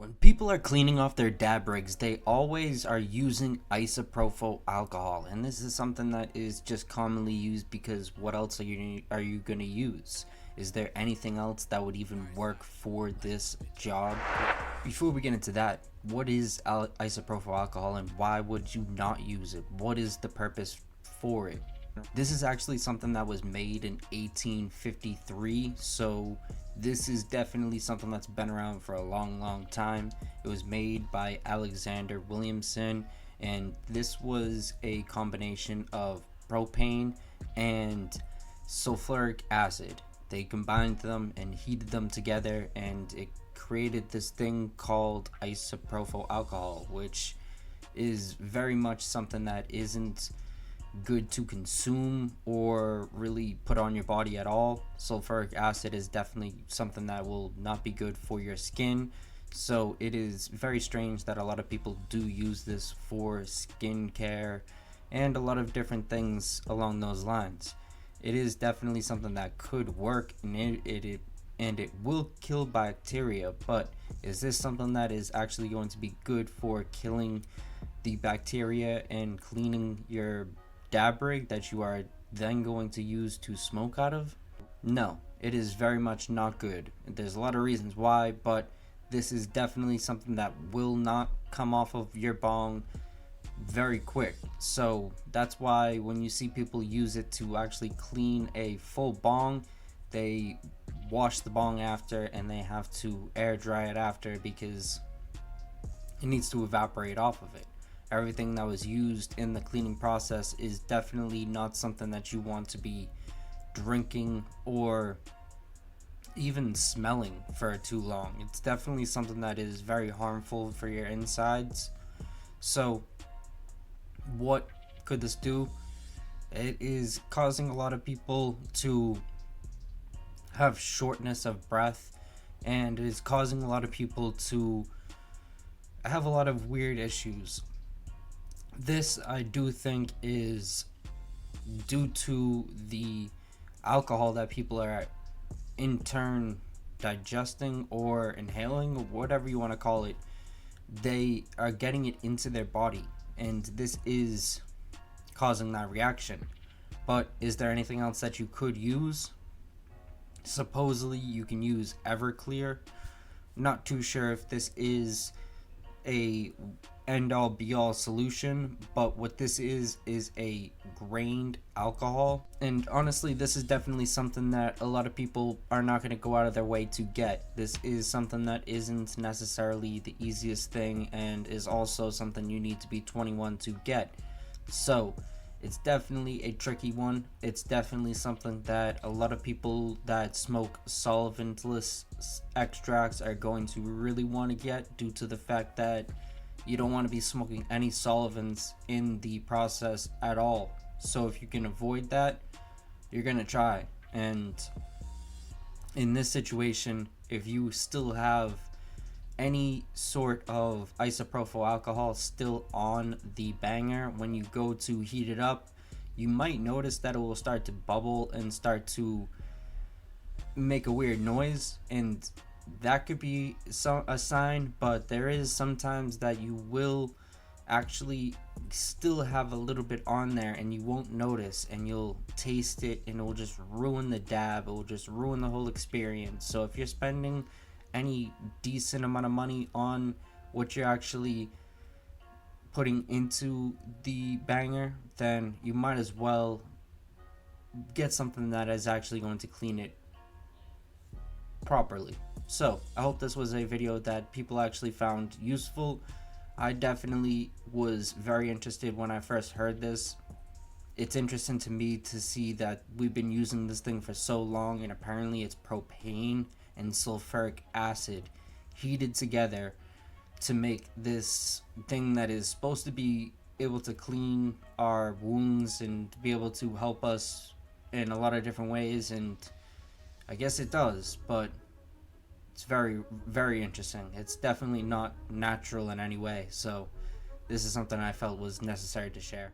When people are cleaning off their dab rigs, they always are using isopropyl alcohol, and this is something that is just commonly used because what else are you going to use? Is there anything else that would even work for this job? Before we get into that, what is isopropyl alcohol and why would you not use it? What is the purpose for it? This is actually something that was made in 1853, so this is definitely something that's been around for a long time. It was made by Alexander Williamson, and this was a combination of propane and sulfuric acid. They combined them and heated them together, and it created this thing called isopropyl alcohol, which is very much something that isn't good to consume or really put on your body at all. Sulfuric acid is definitely something that will not be good for your skin, so it is very strange that a lot of people do use this for skin care and a lot of different things along those lines. It is definitely something that could work, and it will kill bacteria, but is this something that is actually going to be good for killing the bacteria and cleaning your dab rig that you are then going to use to smoke out of? No, it is very much not good. There's a lot of reasons why, but this is definitely something that will not come off of your bong very quick. So that's why when you see people use it to actually clean a full bong, they wash the bong after and they have to air dry it after because it needs to evaporate off of it. Everything that was used in the cleaning process is definitely not something that you want to be drinking or even smelling for too long. It's definitely something that is very harmful for your insides. So what could this do? It is causing a lot of people to have shortness of breath, and it is causing a lot of people to have a lot of weird issues. This, I do think, is due to the alcohol that people are in turn digesting or inhaling, or whatever you want to call it. They are getting it into their body, and this is causing that reaction. But is there anything else that you could use? Supposedly you can use Everclear. Not too sure if this is a end-all be-all solution, but what this is a grained alcohol, and honestly this is definitely something that a lot of people are not going to go out of their way to get. This is something that isn't necessarily the easiest thing, and is also something you need to be 21 to get, so it's definitely a tricky one. It's definitely something that a lot of people that smoke solventless extracts are going to really want to get, due to the fact that you don't want to be smoking any solvents in the process at all. So if you can avoid that, you're going to try. And in this situation, if you still have any sort of isopropyl alcohol still on the banger, when you go to heat it up, you might notice that it will start to bubble and start to make a weird noise, and that could be a sign. But there is sometimes that you will actually still have a little bit on there and you won't notice, and you'll taste it and it will just ruin the dab. It will just ruin the whole experience. So if you're spending any decent amount of money on what you're actually putting into the banger, then you might as well get something that is actually going to clean it properly. So I hope this was a video that people actually found useful. I definitely was very interested when I first heard this. It's interesting to me to see that we've been using this thing for so long, and apparently it's propane and sulfuric acid heated together to make this thing that is supposed to be able to clean our wounds and be able to help us in a lot of different ways, and I guess it does, but it's very interesting. It's definitely not natural in any way, so this is something I felt was necessary to share.